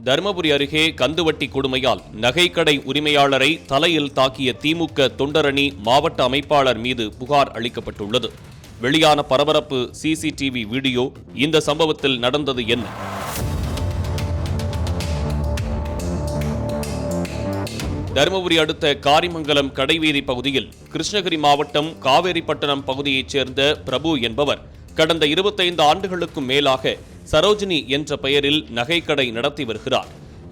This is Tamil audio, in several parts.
தருமபுரி அருகே கந்துவட்டி கொடுமையால் நகைக்கடை உரிமையாளரை தலையில் தாக்கிய திமுக தொண்டரணி மாவட்ட அமைப்பாளர் மீது புகார் அளிக்கப்பட்டுள்ளது. வெளியான பரபரப்பு சிசிடிவி வீடியோ. இந்த சம்பவத்தில் நடந்தது என்ன? தருமபுரி அடுத்த காரிமங்கலம் கடைவீதி பகுதியில் கிருஷ்ணகிரி மாவட்டம் காவேரிப்பட்டணம் பகுதியைச் சேர்ந்த பிரபு என்பவர் கடந்த 25 ஆண்டுகளுக்கும் மேலாக சரோஜினி என்ற பெயரில் நகைக்கடை நடத்தி வருகிறார்.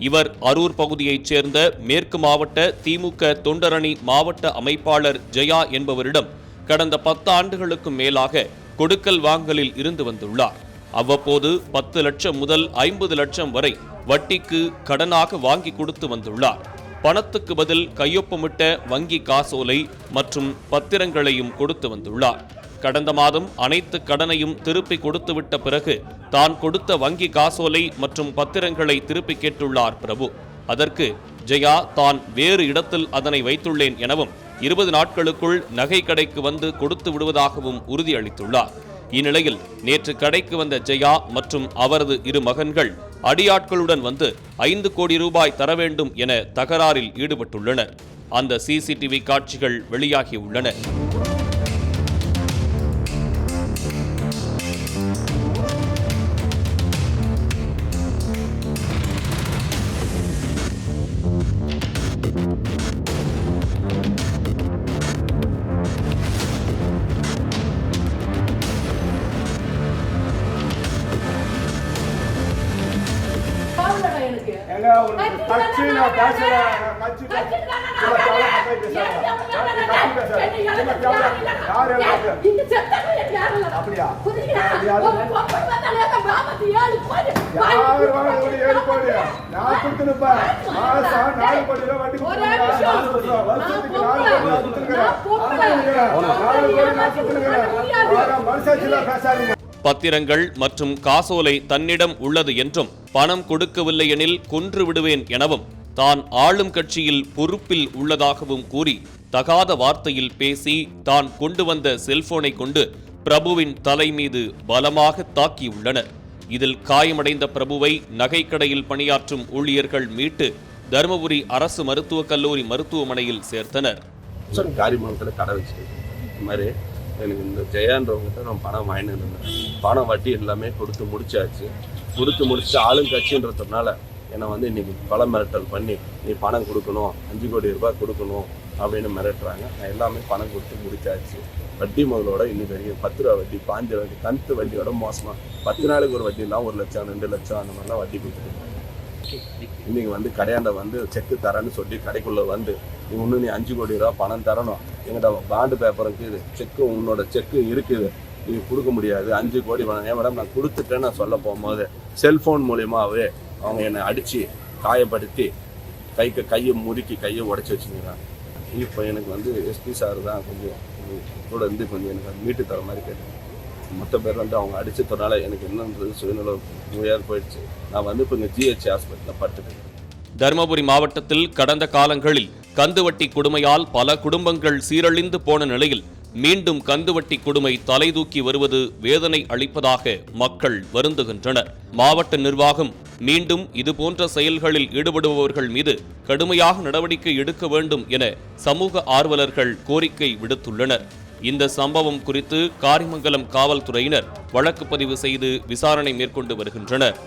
இவர் அரூர் பகுதியைச் சேர்ந்த மேற்கு மாவட்ட திமுக தொண்டரணி மாவட்ட அமைப்பாளர் ஜெயா என்பவரிடம் கடந்த 10 ஆண்டுகளுக்கும் மேலாக கொடுக்கல் வாங்கலில் இருந்து வந்துள்ளார். அவ்வப்போது 10 லட்சம் முதல் 50 லட்சம் வரை வட்டிக்கு கடனாக வாங்கி கொடுத்து வந்துள்ளார். பணத்துக்கு பதில் கையொப்பமிட்ட வங்கி காசோலை மற்றும் பத்திரங்களையும் கொடுத்து வந்துள்ளார். கடந்த மாதம் அனைத்து கடனையும் திருப்பி கொடுத்துவிட்ட பிறகு தான் கொடுத்த வங்கி காசோலை மற்றும் பத்திரங்களை திருப்பி கேட்டுள்ளார் பிரபு. அதற்கு ஜெயா தான் வேறு இடத்தில் அதனை வைத்துள்ளேன் எனவும் 20 நாட்களுக்குள் நகை கடைக்கு வந்து கொடுத்து விடுவதாகவும் உறுதியளித்துள்ளார். இந்நிலையில் நேற்று கடைக்கு வந்த ஜெயா மற்றும் அவரது 2 மகன்கள் அடியாட்களுடன் வந்து 5 கோடி ரூபாய் தர வேண்டும் என தகராறில் ஈடுபட்டுள்ளனர். அந்த சிசிடிவி காட்சிகள் வெளியாகியுள்ளன. பத்திரங்கள் மற்றும் காசோலை தன்னிடம் உள்ளது என்றும் பணம் கொடுக்கவில்லை எனில் கொன்று விடுவேன் எனவும் தான் ஆளும் கட்சியில் பொறுப்பில் உள்ளதாகவும் கூறி தகாத வார்த்தையில் பேசி தான் கொண்டு வந்த செல்போனை கொண்டு பிரபுவின் தலை மீது பலமாக தாக்கியுள்ளனர். இதில் காயமடைந்த பிரபுவை நகைக்கடையில் பணியாற்றும் ஊழியர்கள் மீட்டு தருமபுரி அரசு மருத்துவக் கல்லூரி மருத்துவமனையில் சேர்த்தனர். எனக்கு இந்த ஜெயான்றவங்ககிட்ட நான் பணம் வாங்கிட்டு இருந்தேன். பணம் வட்டி எல்லாமே கொடுத்து முடிச்சு ஆளுங்கட்சின்றதுனால என்னை இன்னைக்கு பல மிரட்டல் பண்ணி நீ பணம் கொடுக்கணும், 5 கோடி ரூபாய் கொடுக்கணும் அப்படின்னு மிரட்டுறாங்க. நான் எல்லாமே பணம் கொடுத்து முடிச்சாச்சு. வட்டி முதலோட இன்னைக்கு வரைக்கும் 10 ரூபா வட்டி, 5 வட்டி, கணத்து வட்டியோட மோசமா 10 நாளுக்கு ஒரு வட்டிலாம் 1 லட்சம் 2 லட்சம் அந்த மாதிரிலாம் வட்டி கொடுத்துருக்காங்க. இன்னைக்கு கடையாண்ட செக்கு தரேன்னு சொல்லி கடைக்குள்ள இன்னும் நீ 5 கோடி ரூபா பணம் தரணும், எங்கிட்ட பாண்டு பேப்பருக்கு செக்கு உன்னோட செக்கு இருக்குது, நீ கொடுக்க முடியாது, 5 கோடி வேணும். ஏன் மேடம் நான் கொடுத்துட்டேன்னு நான் சொல்ல போகும்போது செல்போன் மூலியமாவே அவங்க என்னை அடிச்சு காயப்படுத்தி கையை முறுக்கி கையை உடைச்சி வச்சுக்கிறாங்க. இப்போ எனக்கு எஸ்பி சார் தான் கொஞ்சம் கூட கொஞ்சம் எனக்கு மீட்டு தர மாதிரி கேட்டேன். மொத்த பேர் அவங்க அடிச்சதுனால எனக்கு என்னன்றது சுயநல நோயாக போயிடுச்சு. நான் இப்போ இங்கே GH ஹாஸ்பிட்டலில் படுத்துட்டேன். தருமபுரி மாவட்டத்தில் கடந்த காலங்களில் கந்துவட்டி கொடுமையால் பல குடும்பங்கள் சீரழிந்து போன நிலையில் மீண்டும் கந்துவட்டி கொடுமை தலைதூக்கி வருவது வேதனை அளிப்பதாக மக்கள் வருந்துகின்றனர். மாவட்ட நிர்வாகம் மீண்டும் இதுபோன்ற செயல்களில் ஈடுபடுபவர்கள் மீது கடுமையாக நடவடிக்கை எடுக்க வேண்டும் என சமூக ஆர்வலர்கள் கோரிக்கை விடுத்துள்ளனர். இந்த சம்பவம் குறித்து காரிமங்கலம் காவல்துறையினர் வழக்கு பதிவு செய்து விசாரணை மேற்கொண்டு வருகின்றனர்.